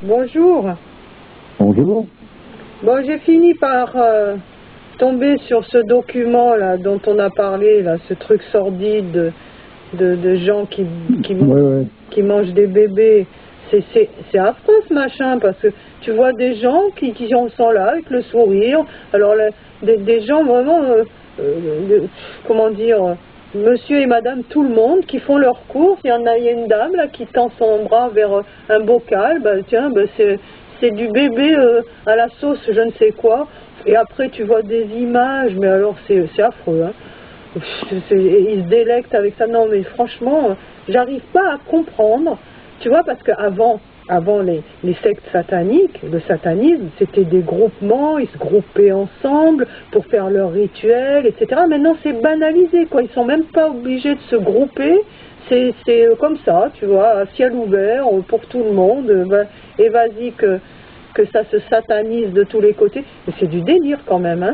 Bonjour. Bonjour. Bon, j'ai fini par tomber sur ce document là dont on a parlé, là, ce truc sordide de gens qui mangent des bébés. C'est affreux ce machin, parce que tu vois des gens qui sont là avec le sourire. Alors des gens vraiment, comment dire, monsieur et madame tout le monde qui font leurs courses. Il y a une dame là qui tend son bras vers un bocal. Tiens, c'est du bébé à la sauce je ne sais quoi. Et après tu vois des images, mais alors c'est affreux, hein. Ils se délectent avec ça. Non mais franchement, j'arrive pas à comprendre. Tu vois, parce qu'avant les sectes sataniques, le satanisme, c'était des groupements, ils se groupaient ensemble pour faire leurs rituels, etc. Maintenant, c'est banalisé, quoi. Ils sont même pas obligés de se grouper. C'est comme ça, tu vois, à ciel ouvert pour tout le monde. Et vas-y que ça se satanise de tous les côtés. Mais c'est du délire quand même, hein.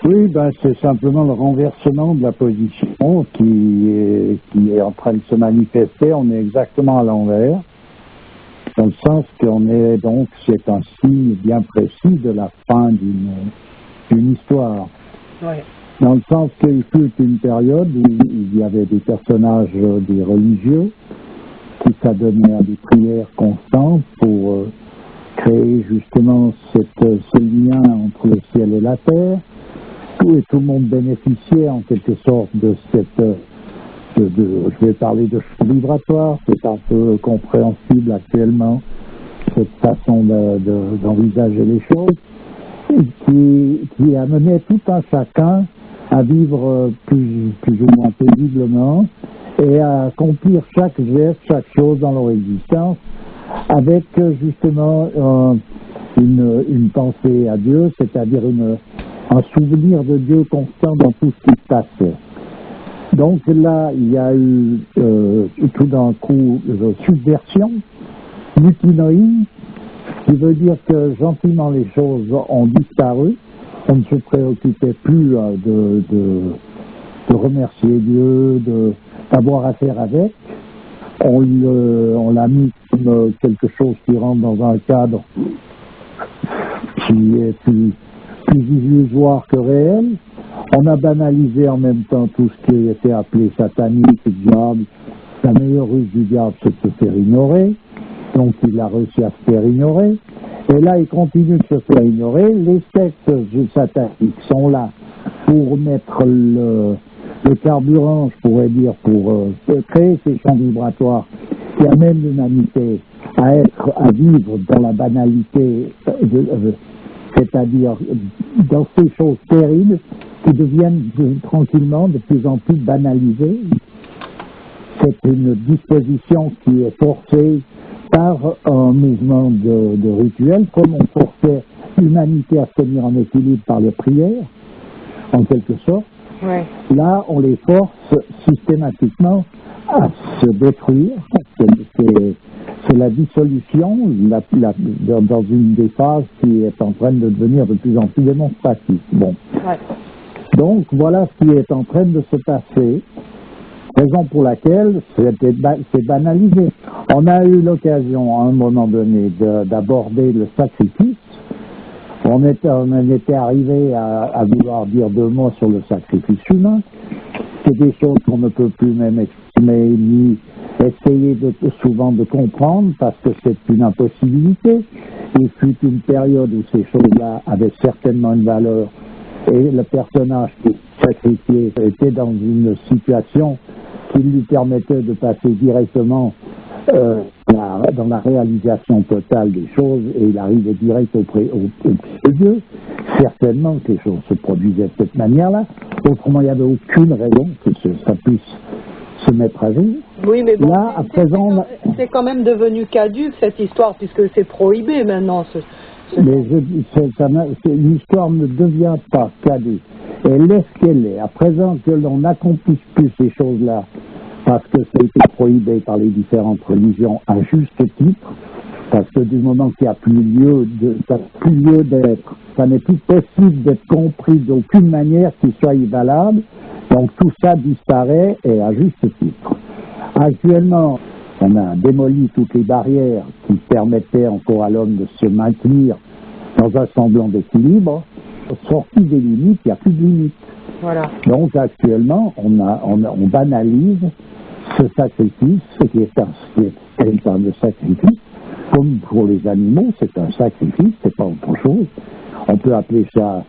Oui, c'est simplement le renversement de la position qui est en train de se manifester. On est exactement à l'envers, dans le sens qu'on est donc, c'est un signe bien précis de la fin d'une histoire. Ouais. Dans le sens qu'il fut une période où il y avait des personnages, des religieux, qui s'adonnaient à des prières constantes pour créer justement ce lien entre le ciel et la terre. Et tout le monde bénéficiait en quelque sorte de cette, je vais parler de champ vibratoire, c'est un peu compréhensible actuellement, cette façon d'envisager les choses, qui amenait tout un chacun à vivre plus ou moins paisiblement et à accomplir chaque geste, chaque chose dans leur existence, avec justement une pensée à Dieu, c'est-à-dire un souvenir de Dieu constant dans tout ce qui se passait. Donc là, il y a eu tout d'un coup subversion, mutinoïde, qui veut dire que gentiment les choses ont disparu. On ne se préoccupait plus de remercier Dieu, d'avoir affaire avec. On l'a mis comme quelque chose qui rentre dans un cadre qui est plus illusoire que réel. On a banalisé en même temps tout ce qui était appelé satanique, diable. La meilleure ruse du diable, c'est de se faire ignorer. Donc il a réussi à se faire ignorer. Et là, il continue de se faire ignorer. Les sectes sataniques sont là pour mettre le carburant, je pourrais dire, pour créer ces champs vibratoires qui amènent l'humanité à vivre dans la banalité c'est-à-dire dans ces choses terribles qui deviennent tranquillement de plus en plus banalisées. C'est une disposition qui est forcée par un mouvement de rituel, comme on forçait l'humanité à se tenir en équilibre par les prières, en quelque sorte. Ouais. Là, on les force systématiquement à se détruire. C'est la dissolution dans une des phases qui est en train de devenir de plus en plus démonstrative. Bon. Ouais. Donc, voilà ce qui est en train de se passer, raison pour laquelle c'est banalisé. On a eu l'occasion, à un moment donné, d'aborder le sacrifice. On était arrivé à vouloir dire 2 mots sur le sacrifice humain. C'est des choses qu'on ne peut plus même exprimer ni essayer souvent de comprendre parce que c'est une impossibilité. Il fut une période où ces choses-là avaient certainement une valeur et le personnage qui sacrifié était dans une situation qui lui permettait de passer directement dans la réalisation totale des choses et il arrivait direct auprès de Dieu. Certainement que les choses se produisaient de cette manière-là. Autrement, il n'y avait aucune raison que ça puisse se mettre à jour. Oui, mais bon, là, à présent, c'est quand même devenu caduque cette histoire puisque c'est prohibé maintenant. Mais l'histoire ne devient pas caduque. Elle est ce qu'elle est. À présent que l'on n'accomplisse plus ces choses-là parce que ça a été prohibé par les différentes religions à juste titre, parce que du moment qu'il n'y a plus lieu d'être, ça n'est plus possible d'être compris d'aucune manière qui soit valable, donc tout ça disparaît et à juste titre. Actuellement, on a démoli toutes les barrières qui permettaient encore à l'homme de se maintenir dans un semblant d'équilibre. Sorti des limites, il n'y a plus de limites. Voilà. Donc actuellement, on banalise ce sacrifice, ce qui est un de sacrifice, comme pour les animaux, c'est un sacrifice, c'est pas autre chose. On peut appeler ça,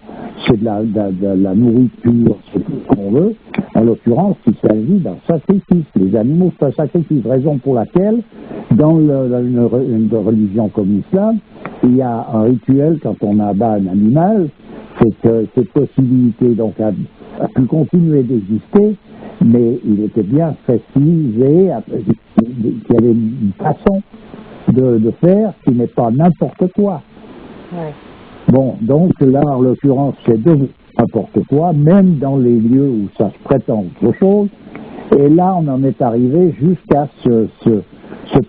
c'est de la nourriture, c'est tout ce qu'on veut. En l'occurrence, il s'agit d'un sacrifice. Les animaux, c'est un sacrifice, raison pour laquelle, dans une religion comme l'islam, il y a un rituel quand on abat un animal, c'est que cette possibilité donc a pu continuer d'exister, mais il était bien précisé qu'il y avait une façon de faire qui n'est pas n'importe quoi. Ouais. Bon, donc là, en l'occurrence, c'est devenu n'importe quoi, même dans les lieux où ça se prétend autre chose. Et là, on en est arrivé jusqu'à ce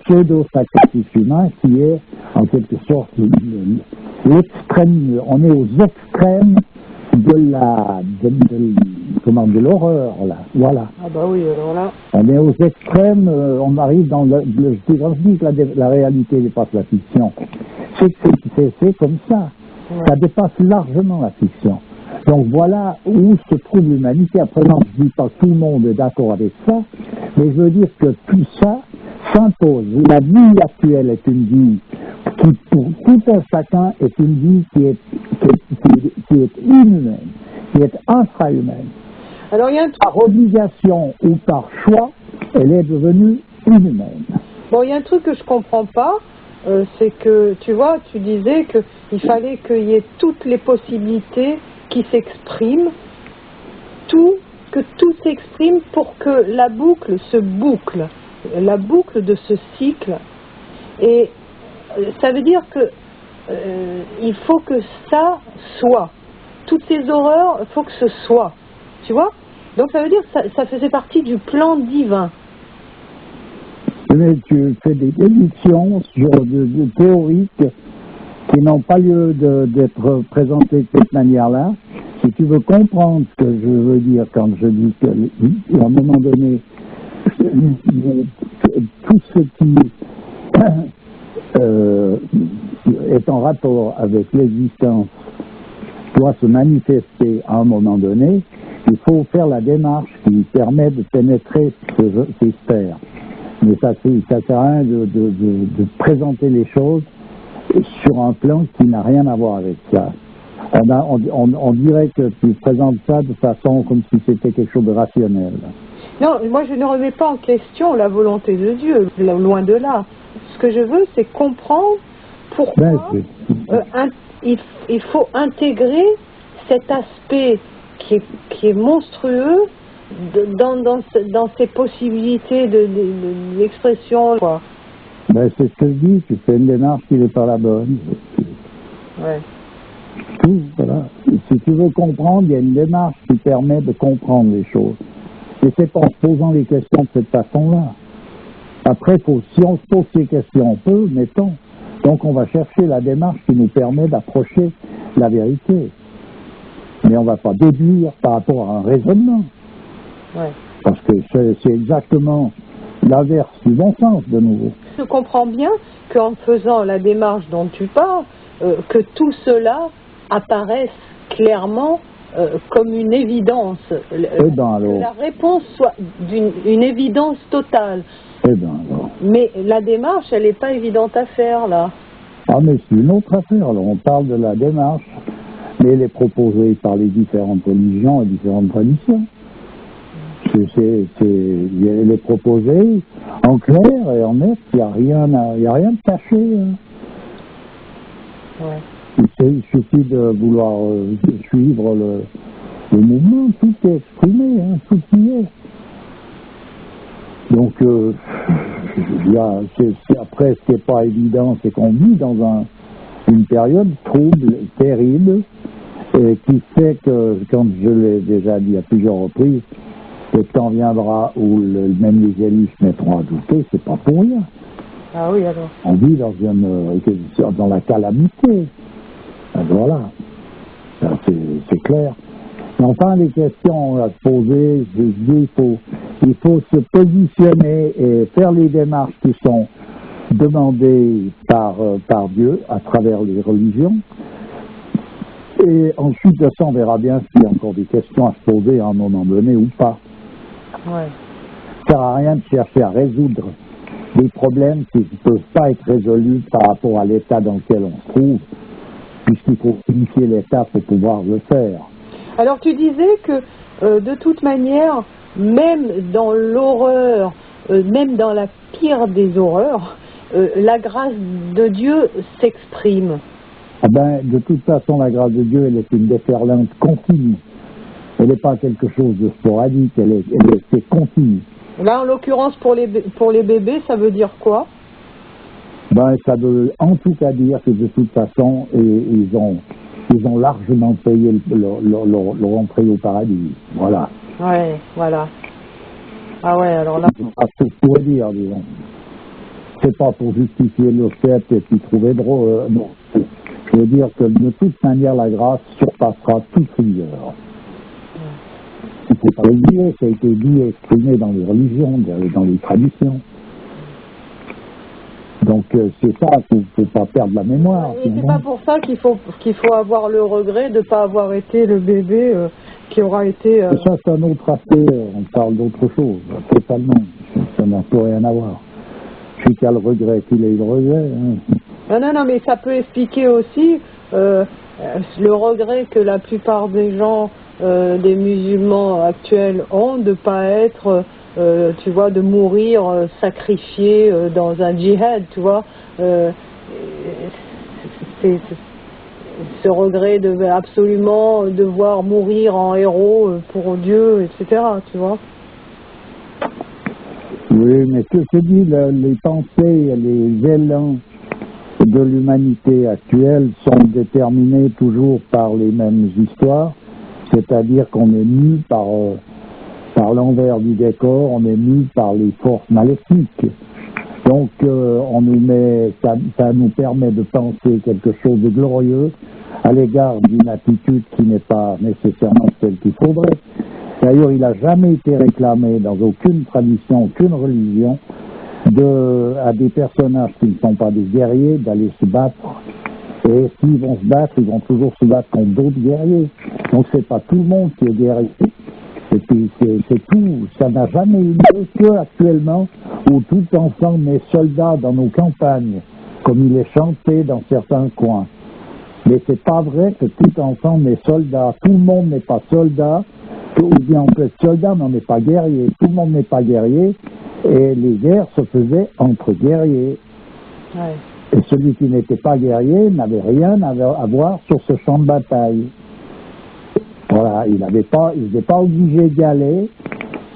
pseudo-sacrifice humain qui est, en quelque sorte, l'extrême. On est aux extrêmes de l'horreur, là. Voilà. Ah bah oui, alors là. On est aux extrêmes, on arrive dans je dis que la réalité dépasse la fiction. C'est comme ça. Ouais. Ça dépasse largement la fiction. Donc voilà où se trouve l'humanité. À présent, je ne dis pas que tout le monde est d'accord avec ça, mais je veux dire que tout ça s'impose. La vie actuelle est une vie qui, pour tout un chacun, est une vie qui est inhumaine, qui est infrahumaine. Alors, il y a Par obligation ou par choix, elle est devenue inhumaine. Bon, il y a un truc que je comprends pas, c'est que, tu vois, tu disais qu'il fallait qu'il y ait toutes les possibilités qui s'expriment, que tout s'exprime pour que la boucle se boucle, la boucle de ce cycle. Et ça veut dire que il faut que ça soit. Toutes ces horreurs, il faut que ce soit. Tu vois? Donc ça veut dire que ça faisait partie du plan divin. Mais tu fais des déductions sur des théoriques qui n'ont pas lieu d'être présentées de cette manière-là. Si tu veux comprendre ce que je veux dire quand je dis qu'à un moment donné, tout ce qui est en rapport avec l'existence doit se manifester à un moment donné, il faut faire la démarche qui permet de pénétrer ces sphères. Mais ça sert à rien de présenter les choses sur un plan qui n'a rien à voir avec ça. On dirait que tu présentes ça de façon comme si c'était quelque chose de rationnel. Non, moi je ne remets pas en question la volonté de Dieu, loin de là. Ce que je veux, c'est comprendre pourquoi il faut intégrer cet aspect qui est monstrueux dans ces possibilités d'expression. Ben, c'est ce que je dis, tu fais une démarche qui n'est pas la bonne. Ouais. Tout, voilà. Si tu veux comprendre, il y a une démarche qui permet de comprendre les choses. Et c'est en se posant les questions de cette façon-là. Après, si on se pose ces questions, on peut, mettons. Donc on va chercher la démarche qui nous permet d'approcher la vérité. Mais on ne va pas déduire par rapport à un raisonnement. Ouais. Parce que c'est exactement l'inverse du bon sens, de nouveau. Je comprends bien qu'en faisant la démarche dont tu parles, que tout cela apparaisse clairement comme une évidence. Que la réponse soit d'une évidence totale. Mais la démarche, elle n'est pas évidente à faire, là. Ah, mais c'est une autre affaire. Alors, on parle de la démarche, mais elle est proposée par les différentes religions et différentes traditions. Elle est proposée en clair et en net, il n'y a rien de caché. Hein. Ouais. Il suffit de vouloir suivre le mouvement, tout est exprimé, hein, tout y est. Donc, après, ce qui n'est pas évident, c'est qu'on vit dans une période trouble, terrible, qui fait que, comme je l'ai déjà dit à plusieurs reprises, le temps viendra où même les élus se mettront à douter, c'est pas pour rien. Ah oui, alors. On vit dans la calamité. Voilà. C'est clair. Mais enfin, les questions à se poser, je dis, Il faut se positionner et faire les démarches qui sont demandées par Dieu à travers les religions. Et ensuite, de ça, on verra bien s'il y a encore des questions à se poser à un moment donné ou pas. Ouais. Ça ne sert à rien de chercher à résoudre des problèmes qui ne peuvent pas être résolus par rapport à l'état dans lequel on se trouve, puisqu'il faut unifier l'état pour pouvoir le faire. Alors tu disais que de toute manière, même dans l'horreur, même dans la pire des horreurs, la grâce de Dieu s'exprime. Ah ben, de toute façon, la grâce de Dieu, elle est une déferlante continue. Elle n'est pas quelque chose de sporadique, c'est continu. Là, en l'occurrence, pour les bébés, ça veut dire quoi? Ben, ça veut en tout cas dire que de toute façon, ils ont largement payé leur entrée au paradis. Voilà. Ouais, voilà. Ah ouais, alors là... C'est pas ce que je pourrais dire, disons. C'est pas pour justifier le fait et puis trouver drôle. Non. Je veux dire que de toute manière, la grâce surpassera toute rigueur. C'est pas oublié, ça a été dit et exprimé dans les religions, dans les traditions. Donc c'est ça, il ne faut pas perdre la mémoire. Et c'est pas pour ça qu'il faut avoir le regret de ne pas avoir été le bébé qui aura été... Ça c'est un autre aspect, on parle d'autre chose, totalement. Ça n'a plus rien à voir. Celui qui a le regret, qu'il ait le regret. Hein. Non, mais ça peut expliquer aussi le regret que la plupart des gens, des musulmans actuels ont de ne pas être, tu vois, de mourir sacrifié dans un djihad, tu vois. C'est ce regret de absolument devoir mourir en héros pour Dieu, etc., tu vois. Oui, mais ce que je dis, les pensées, les élans de l'humanité actuelle sont déterminés toujours par les mêmes histoires, c'est-à-dire qu'on est mu par l'envers du décor, on est mu par les forces maléfiques. Donc on nous met, ça nous permet de penser quelque chose de glorieux à l'égard d'une attitude qui n'est pas nécessairement celle qu'il faudrait. D'ailleurs, il n'a jamais été réclamé dans aucune tradition, aucune religion, à des personnages qui ne sont pas des guerriers d'aller se battre. Et s'ils vont se battre, ils vont toujours se battre contre d'autres guerriers. Donc c'est pas tout le monde qui est guerrier. Et puis c'est tout. Ça n'a jamais eu lieu que actuellement où tout enfant n'est soldat dans nos campagnes, comme il est chanté dans certains coins. Mais c'est pas vrai que tout enfant n'est soldat. Tout le monde n'est pas soldat. Ou bien on peut être soldat, mais on n'est pas guerrier. Tout le monde n'est pas guerrier. Et les guerres se faisaient entre guerriers. Ouais. Et celui qui n'était pas guerrier n'avait rien à voir sur ce champ de bataille. Voilà, il n'était pas obligé d'y aller.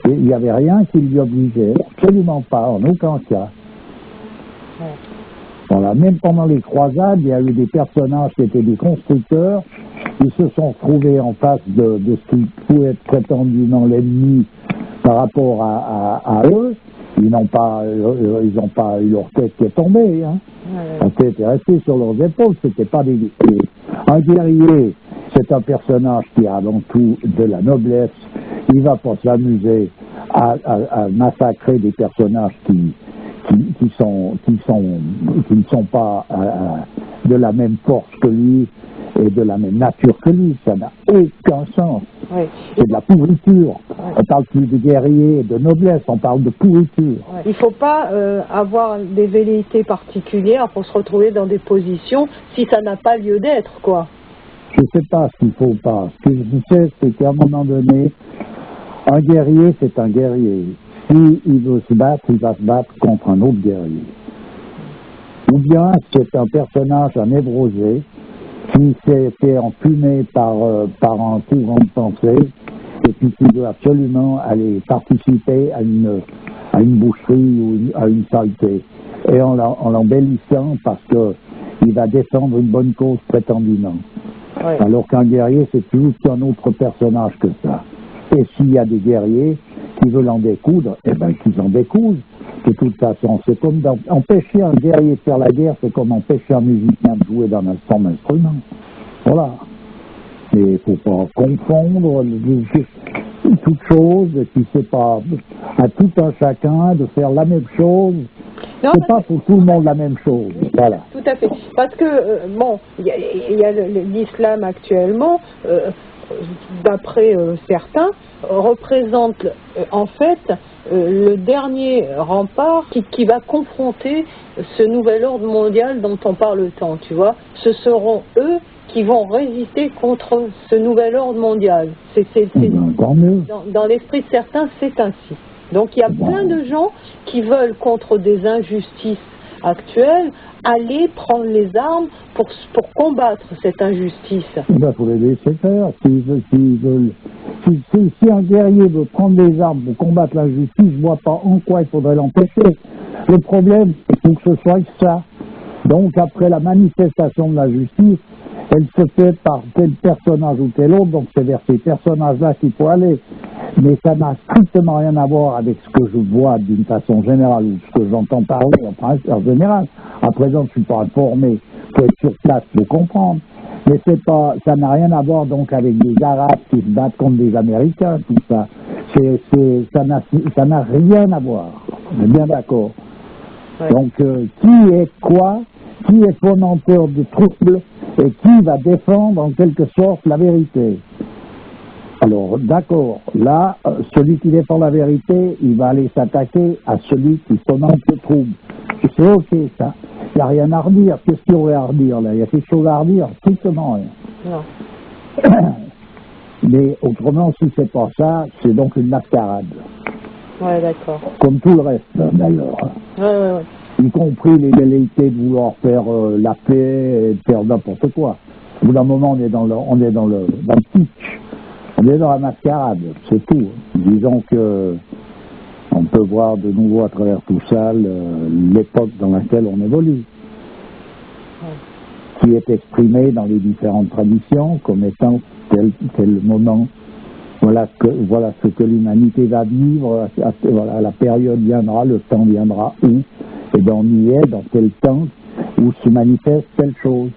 Et il n'y avait rien qui lui obligeait. Absolument pas, en aucun cas. Ouais. Voilà, même pendant les croisades, il y a eu des personnages qui étaient des constructeurs. Ils se sont retrouvés en face de ce qui pouvait être prétendument l'ennemi par rapport à eux. Ils n'ont pas eu leur tête qui est tombée. Hein. La tête est restée sur leurs épaules. C'était pas des guerriers. Un guerrier, c'est un personnage qui a avant tout de la noblesse. Il va pas s'amuser à massacrer des personnages qui ne sont pas de la même force que lui et de la même nature que lui. Ça n'a aucun sens. Oui. C'est de la pourriture. Oui. On parle plus de guerrier et de noblesse, on parle de pourriture. Oui. Il ne faut pas avoir des velléités particulières pour se retrouver dans des positions si ça n'a pas lieu d'être, quoi. Je ne sais pas ce qu'il ne faut pas. Ce que je sais, c'est qu'à un moment donné, un guerrier, c'est un guerrier. S'il veut se battre, il va se battre contre un autre guerrier. Ou bien c'est un personnage, un névrosé, qui s'est fait enfumer par un courant de pensée et puis qui veut absolument aller participer à une boucherie ou à une saleté. Et en l'embellissant parce qu'il va défendre une bonne cause prétendument. Oui. Alors qu'un guerrier, c'est toujours un autre personnage que ça. Et s'il y a des guerriers qui veulent en découdre, eh bien qu'ils en découdent. De toute façon, c'est comme empêcher un guerrier de faire la guerre, c'est comme empêcher un musicien de jouer dans son instrument. Voilà. Et il ne faut pas confondre. toute chose, et puis c'est pas à tout un chacun de faire la même chose. C'est pas pour tout le monde la même chose. Voilà. Tout à fait. Parce que, bon, il y a l'islam actuellement, d'après certains, représente en fait le dernier rempart qui va confronter ce nouvel ordre mondial dont on parle tant, tu vois. Ce seront eux qui vont résister contre ce nouvel ordre mondial. Dans l'esprit de certains, c'est ainsi. Donc il y a plein de gens qui veulent, contre des injustices actuelles, aller prendre les armes pour combattre cette injustice. Il faut les laisser faire. Si un guerrier veut prendre les armes pour combattre l'injustice, je ne vois pas en quoi il faudrait l'empêcher. Le problème, c'est qu'il faut que ce soit ça. Donc après la manifestation de la justice, elle se fait par tel personnage ou tel autre, donc c'est vers ces personnages-là qu'il faut aller. Mais ça n'a strictement rien à voir avec ce que je vois d'une façon générale ou ce que j'entends parler en général. À présent, je ne suis pas informé, pour être sur place pour comprendre. Mais ça n'a rien à voir donc avec des Arabes qui se battent contre des Américains, tout ça. Ça n'a rien à voir. On est bien d'accord. Ouais. Donc, qui est quoi? Qui est fomenteur de troubles et qui va défendre en quelque sorte la vérité? Alors, d'accord, là, celui qui défend la vérité, il va aller s'attaquer à celui qui fomente le trouble. C'est ok, ça. Il n'y a rien à redire. Qu'est-ce qu'il y aurait à redire, là? Il y a quelque chose à redire? Strictement rien. Non. Mais autrement, si c'est pas ça, c'est donc une mascarade. Ouais, d'accord. Comme tout le reste, d'ailleurs. Ouais. Y compris les velléités de vouloir faire la paix et de faire n'importe quoi. Au bout d'un moment, on est dans le pitch. On est dans la mascarade, c'est tout. Disons que on peut voir de nouveau à travers tout ça l'époque dans laquelle on évolue, qui est exprimée dans les différentes traditions comme étant tel moment. Voilà ce que l'humanité va vivre. Voilà, la période viendra, le temps viendra où, et bien on y est dans tel temps où se manifeste telle chose.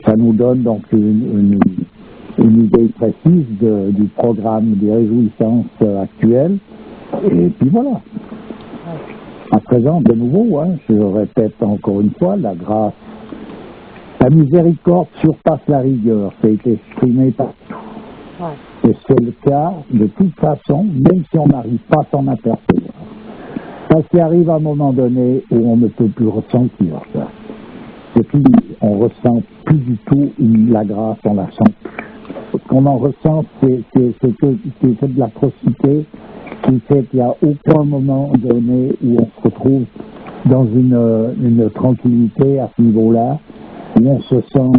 Ça nous donne donc une idée précise du programme des réjouissances actuelles. Et puis voilà. À présent, de nouveau, je répète encore une fois, la grâce, la miséricorde surpasse la rigueur. Ça a été exprimé partout. Ouais. Et c'est le cas de toute façon, même si on n'arrive pas à s'en apercevoir. Parce qu'il arrive à un moment donné où on ne peut plus ressentir ça. C'est fini. On ressent plus du tout la grâce, on la sent plus. Ce qu'on en ressent, c'est que de l'atrocité qui fait qu'il n'y a aucun moment donné où on se retrouve dans une tranquillité à ce niveau-là, où on se sent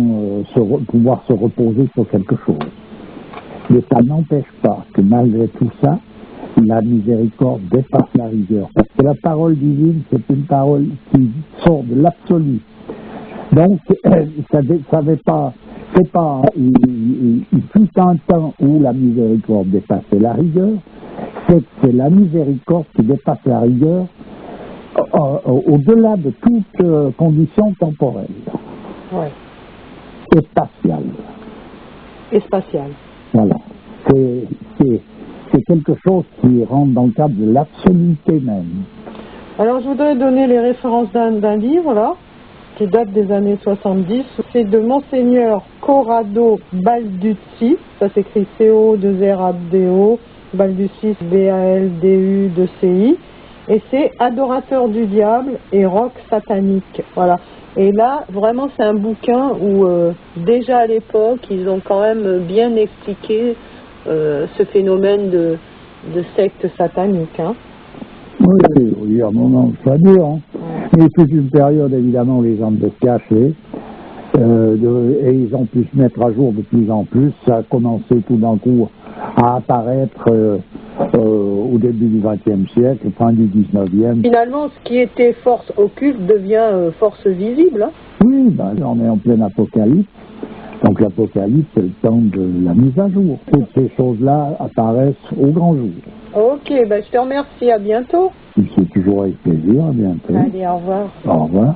pouvoir se reposer sur quelque chose. Mais ça n'empêche pas que malgré tout ça, la miséricorde dépasse la rigueur. Parce que la parole divine, c'est une parole qui sort de l'absolu. Donc, ça n'est pas... C'est pas, il fut un temps où la miséricorde dépassait la rigueur, c'est la miséricorde qui dépasse la rigueur au-delà de toute condition temporelle. Ouais. Et spatiale. Et spatiale. Voilà. C'est quelque chose qui rentre dans le cadre de l'absoluté même. Alors, je voudrais donner les références d'un livre, là, qui date des années 70, c'est de Monseigneur Corrado Balduzzi, ça s'écrit C-O-2-R-A-D-O, Balduzzi, B-A-L-D-U-C-I, et c'est Adorateur du diable et rock satanique, voilà. Et là, vraiment, c'est un bouquin où, déjà à l'époque, ils ont quand même bien expliqué ce phénomène de secte satanique, hein. Oui, à un moment, ça dure. Hein. Mais c'est une période, évidemment, où les gens se cachaient, et ils ont pu se mettre à jour de plus en plus. Ça a commencé tout d'un coup à apparaître au début du XXe siècle, fin du XIXe. Finalement, ce qui était force occulte devient force visible. Hein. Oui, on est en plein apocalypse. Donc l'apocalypse, c'est le temps de la mise à jour. Toutes ces choses-là apparaissent au grand jour. Ok, je te remercie, à bientôt. C'est toujours avec plaisir, à bientôt. Allez, au revoir. Au revoir.